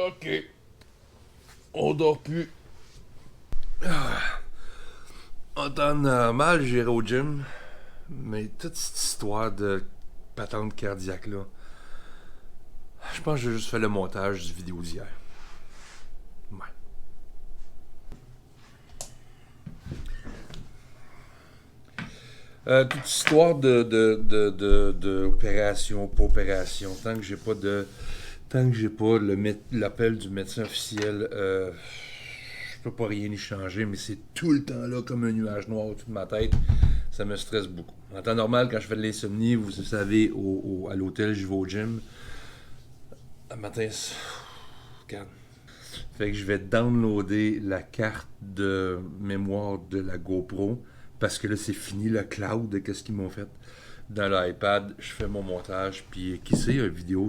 Ok. On dort plus. En temps normal, j'irai au gym. Mais toute cette histoire de patente cardiaque là, je pense que j'ai juste fait le montage du vidéo d'hier. Ouais. Toute histoire de opération, pas opération, tant que j'ai pas l'appel du médecin officiel, je peux pas rien y changer, mais c'est tout le temps là comme un nuage noir au-dessus de ma tête. Ça me stresse beaucoup. En temps normal, quand je fais de l'insomnie, vous savez, à l'hôtel, je vais au gym. Un matin, regarde. Fait que je vais downloader la carte de mémoire de la GoPro parce que là, c'est fini le cloud de qu'est-ce qu'ils m'ont fait. Dans l'iPad, je fais mon montage, puis qui sait, une vidéo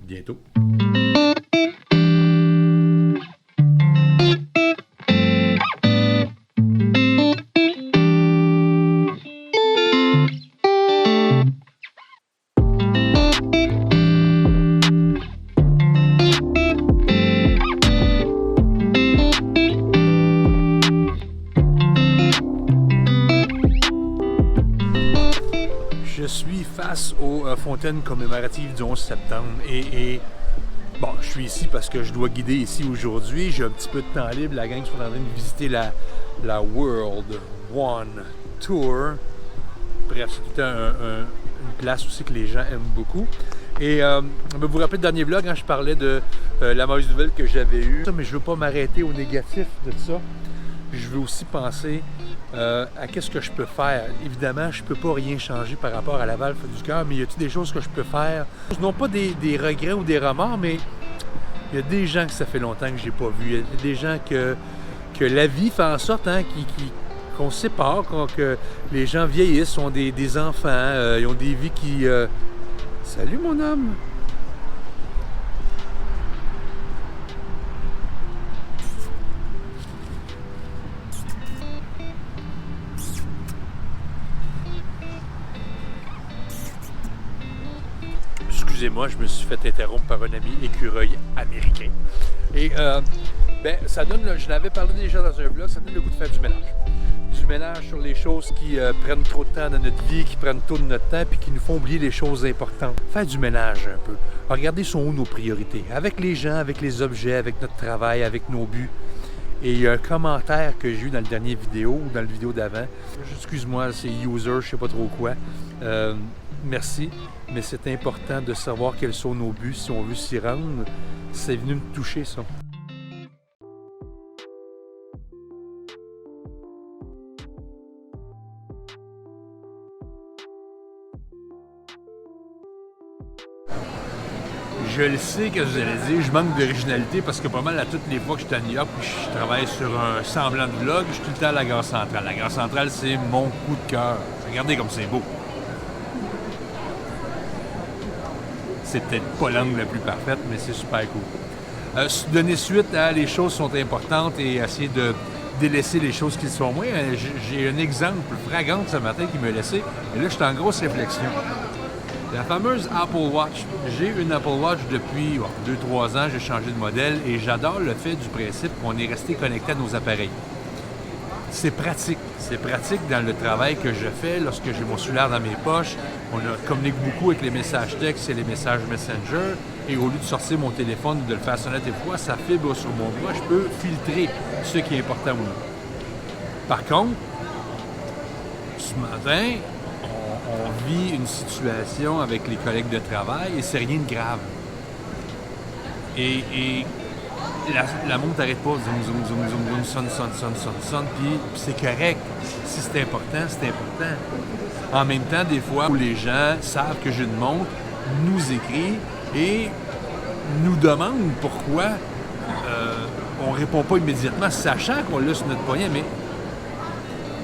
bientôt. Je suis face aux fontaines commémoratives du 11 septembre et bon, je suis ici parce que je dois guider ici aujourd'hui. J'ai un petit peu de temps libre. La gang sont en train de visiter la World One Tour. Bref, c'est tout une place aussi que les gens aiment beaucoup. Et vous vous rappelez le dernier vlog, quand je parlais de la mauvaise nouvelle que j'avais eue. Mais je ne veux pas m'arrêter au négatif de ça. Je veux aussi penser à qu'est-ce que je peux faire. Évidemment, je ne peux pas rien changer par rapport à la valve du cœur, mais y a-t-il des choses que je peux faire? Non pas des regrets ou des remords, mais il y a des gens que ça fait longtemps que je n'ai pas vu. Il y a des gens que la vie fait en sorte qu'on se sépare, que les gens vieillissent, ont des enfants, ils ont des vies qui... Salut mon homme! Excusez-moi, je me suis fait interrompre par un ami écureuil américain. Et ça donne, je l'avais parlé déjà dans un vlog, ça donne le goût de faire du ménage. Du ménage sur les choses qui prennent trop de temps dans notre vie, qui prennent trop de notre temps, puis qui nous font oublier les choses importantes. Faire du ménage un peu. Regarder sont où nos priorités. Avec les gens, avec les objets, avec notre travail, avec nos buts. Et il y a un commentaire que j'ai eu dans le dernier vidéo, ou dans le vidéo d'avant. Excuse-moi, c'est user, je sais pas trop quoi. Merci, mais c'est important de savoir quels sont nos buts si on veut s'y rendre. C'est venu me toucher, ça. Je le sais que vous allez dire, je manque d'originalité parce que pas mal à toutes les fois que je suis à New York et je travaille sur un semblant de vlog, je suis tout le temps à la gare centrale. La gare centrale, c'est mon coup de cœur. Regardez comme c'est beau. C'est peut-être pas l'angle la plus parfaite, mais c'est super cool. Donner suite à les choses sont importantes et essayer de délaisser les choses qui sont moins. J'ai un exemple flagrant ce matin qui m'a laissé, et là, je suis en grosse réflexion. La fameuse Apple Watch. J'ai une Apple Watch depuis 2-3 ans, j'ai changé de modèle et j'adore le fait du principe qu'on est resté connecté à nos appareils. C'est pratique. C'est pratique dans le travail que je fais lorsque j'ai mon cellulaire dans mes poches. On communique beaucoup avec les messages textes et les messages Messenger. Et au lieu de sortir mon téléphone ou de le faire sonner des fois, ça fibre sur mon doigt. Je peux filtrer ce qui est important ou non. Par contre, ce matin, on vit une situation avec les collègues de travail et c'est rien de grave. Et la montre n'arrête pas, sonne, puis c'est correct. Si c'est important, c'est important. En même temps, des fois, où les gens savent que j'ai une montre, nous écrivent et nous demandent pourquoi on ne répond pas immédiatement, sachant qu'on l'a sur notre poignet. Mais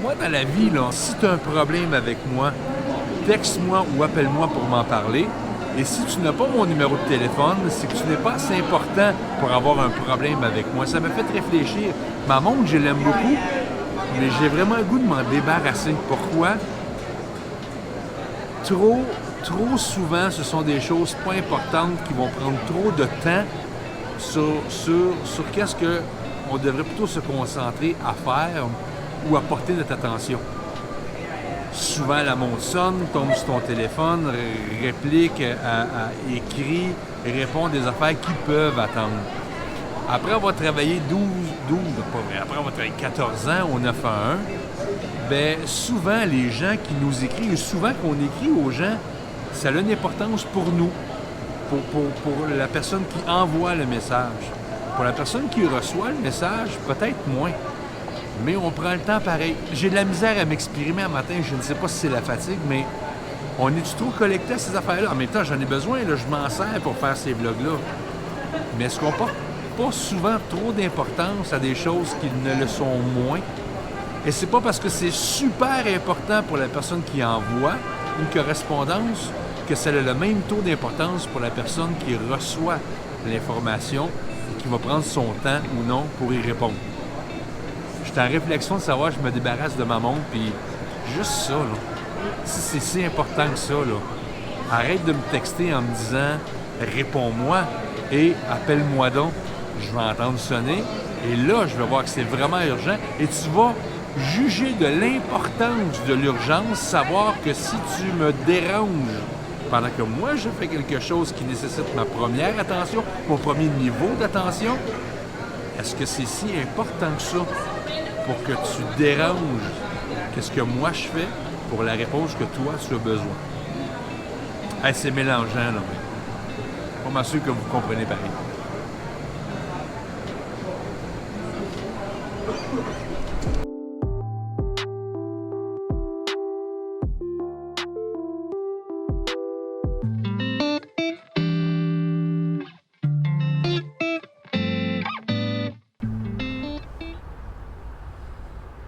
moi, dans la vie, là, si tu as un problème avec moi, texte-moi ou appelle-moi pour m'en parler. Et si tu n'as pas mon numéro de téléphone, c'est que tu n'es pas assez important pour avoir un problème avec moi. Ça m'a fait réfléchir. Ma montre, je l'aime beaucoup, mais j'ai vraiment le goût de m'en débarrasser. Pourquoi? Trop souvent, ce sont des choses pas importantes qui vont prendre trop de temps sur qu'est-ce qu'on devrait plutôt se concentrer à faire ou à porter notre attention. Souvent, la montre sonne, tombe sur ton téléphone, réplique, écrit, répond à des affaires qui peuvent attendre. Après avoir travaillé après avoir travaillé 14 ans au 911, bien, souvent, les gens qui nous écrivent, souvent qu'on écrit aux gens, ça a une importance pour nous, pour la personne qui envoie le message. Pour la personne qui reçoit le message, peut-être moins. Mais on prend le temps pareil. J'ai de la misère à m'exprimer un matin, je ne sais pas si c'est la fatigue, mais on est-tu trop collecté à ces affaires-là? En même temps, j'en ai besoin, là, je m'en sers pour faire ces vlogs-là. Mais est-ce qu'on porte pas souvent trop d'importance à des choses qui ne le sont moins? Et c'est pas parce que c'est super important pour la personne qui envoie une correspondance que ça a le même taux d'importance pour la personne qui reçoit l'information et qui va prendre son temps ou non pour y répondre. J'étais en réflexion de savoir, je me débarrasse de ma montre, puis juste ça, là. Si c'est si important que ça, là, arrête de me texter en me disant « Réponds-moi » et « Appelle-moi donc ». Je vais entendre sonner, et là, je vais voir que c'est vraiment urgent, et tu vas juger de l'importance de l'urgence, savoir que si tu me déranges pendant que moi, je fais quelque chose qui nécessite ma première attention, mon premier niveau d'attention, est-ce que c'est si important que ça pour que tu déranges qu'est-ce que moi je fais pour la réponse que toi, tu as besoin? Hey, c'est mélangeant, là, mais pas mal sûr que vous comprenez pareil.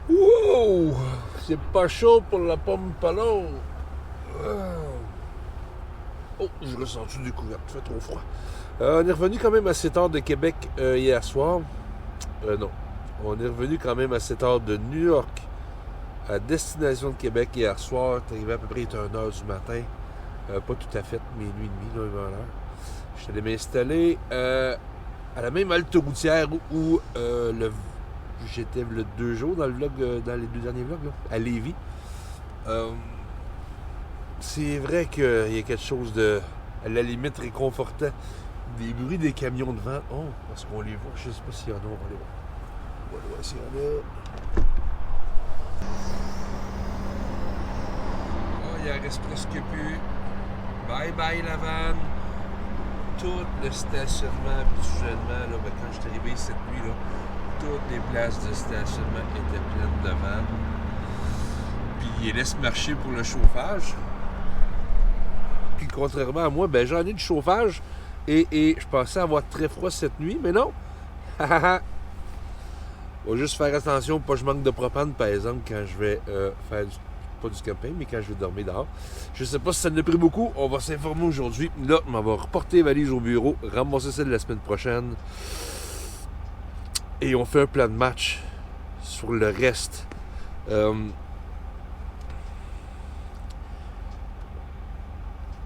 Wow! C'est pas chaud pour la pomme palo. Oh, je ressens-tu découverte, il fait trop froid. On est revenu quand même assez tard de Québec hier soir. Non. On est revenu quand même assez tard de New York à destination de Québec hier soir. C'est arrivé à peu près 1h du matin. Pas tout à fait, minuit et demi, là, avant l'heure. Je suis allé m'installer à la même halte routière où j'étais le 2 jours dans le vlog, dans les 2 derniers vlogs, là, à Lévis. C'est vrai qu'il y a quelque chose de, à la limite, réconfortant. Des bruits des camions de vent. Oh, parce qu'on les voit. Je ne sais pas s'il y en a. On va aller voir. On va aller voir s'il y en a. Oh, il en reste presque plus. Bye bye la vanne. Tout le stationnement, habituellement, là, quand je suis arrivé cette nuit, là, toutes les places de stationnement étaient pleines de vannes. Puis ils laissent marcher pour le chauffage. Puis contrairement à moi, ben j'en ai du chauffage et je pensais avoir très froid cette nuit, mais non. On va juste faire attention pour pas que je manque de propane, par exemple, quand je vais faire pas du camping, mais quand je vais dormir dehors. Je sais pas si ça en a pris beaucoup, on va s'informer aujourd'hui. Là, on va reporter les valises au bureau, ramasser celle de la semaine prochaine. Et on fait un plan de match sur le reste.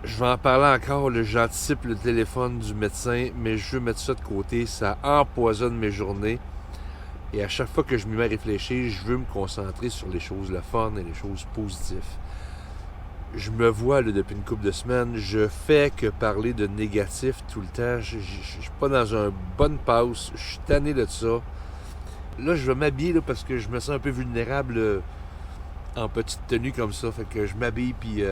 Je vais en parler encore, j'anticipe le téléphone du médecin, mais je veux mettre ça de côté, ça empoisonne mes journées. Et à chaque fois que je me mets à réfléchir, je veux me concentrer sur les choses le fun et les choses positives. Je me vois là, depuis une couple de semaines, je fais que parler de négatif tout le temps. Je suis pas dans une bonne passe, je suis tanné de ça. Là, je vais m'habiller là, parce que je me sens un peu vulnérable en petite tenue comme ça. Fait que je m'habille puis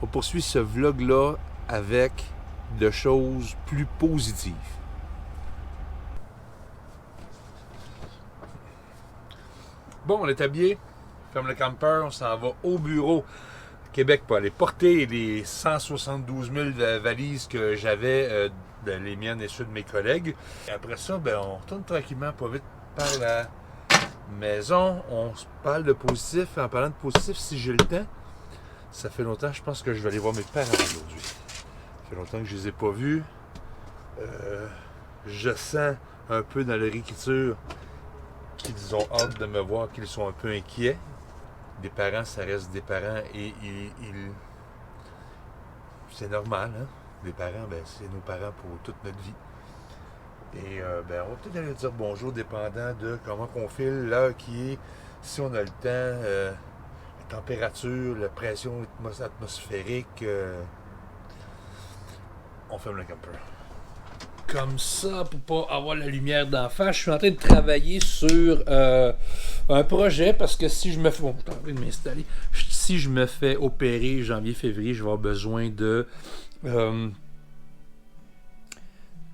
on poursuit ce vlog-là avec de choses plus positives. Bon, on est habillé comme le campeur, on s'en va au bureau Québec pour aller porter les 172 000 valises que j'avais, les miennes et ceux de mes collègues. Et après ça, ben, on retourne tranquillement, pas vite, par la maison. On se parle de positif. En parlant de positif, si j'ai le temps, ça fait longtemps, je pense que je vais aller voir mes parents aujourd'hui. Ça fait longtemps que je les ai pas vus. Je sens un peu dans leur écriture qu'ils ont hâte de me voir, qu'ils sont un peu inquiets. Des parents, ça reste des parents et c'est normal, hein? Les parents, ben, c'est nos parents pour toute notre vie. Et on va peut-être aller dire bonjour dépendant de comment qu'on file, l'heure qui est, si on a le temps, la température, la pression atmosphérique. On ferme le camper. Comme ça, pour pas avoir la lumière d'en face, je suis en train de travailler sur un projet parce que si je me fais. Bon, je suis en train de m'installer. Si je me fais opérer janvier-février, je vais avoir besoin de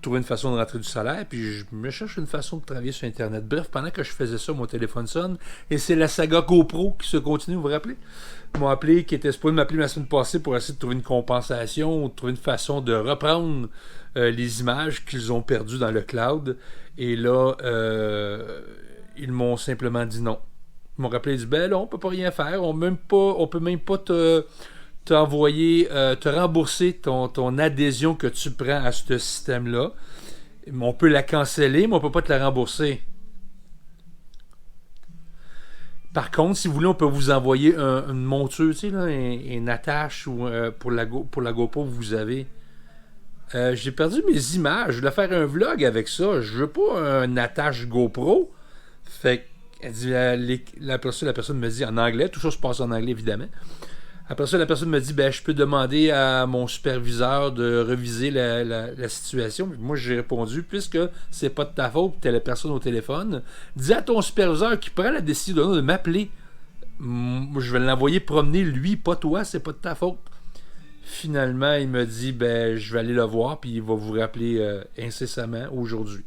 trouver une façon de rentrer du salaire, puis je me cherche une façon de travailler sur Internet. Bref, pendant que je faisais ça, mon téléphone sonne, et c'est la saga GoPro qui se continue, vous vous rappelez? Ils m'ont appelé, qui était supposé m'appeler la semaine passée pour essayer de trouver une compensation, ou de trouver une façon de reprendre les images qu'ils ont perdues dans le cloud. Et là, ils m'ont simplement dit non. Ils m'ont rappelé, ils disent, ben là, on peut pas rien faire, on peut même pas t'envoyer, te rembourser ton adhésion que tu prends à ce système-là. On peut la canceller, mais on peut pas te la rembourser. Par contre, si vous voulez, on peut vous envoyer une monture, tu sais, là, une attache ou, pour la GoPro que vous avez. J'ai perdu mes images. Je voulais faire un vlog avec ça. Je veux pas une attache GoPro. Fait elle dit, la personne me dit en anglais. Tout ça se passe en anglais, évidemment. Après ça, la personne me dit, je peux demander à mon superviseur de reviser la situation. Moi, j'ai répondu, puisque c'est pas de ta faute, t'es la personne au téléphone, dis à ton superviseur qui prend la décision de m'appeler. Je vais l'envoyer promener, lui, pas toi, c'est pas de ta faute. Finalement, il me dit, je vais aller le voir, puis il va vous rappeler incessamment aujourd'hui.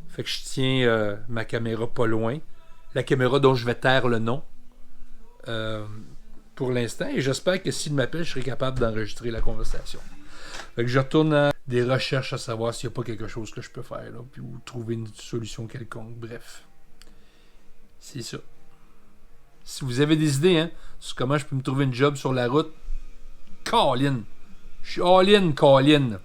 Fait que je tiens ma caméra pas loin. La caméra dont je vais taire le nom. Pour l'instant, et j'espère que s'il m'appelle, je serai capable d'enregistrer la conversation. Fait que je retourne à des recherches à savoir s'il n'y a pas quelque chose que je peux faire, là, puis ou trouver une solution quelconque. Bref, c'est ça. Si vous avez des idées sur comment je peux me trouver une job sur la route, Colin. Je suis all-in, Colin.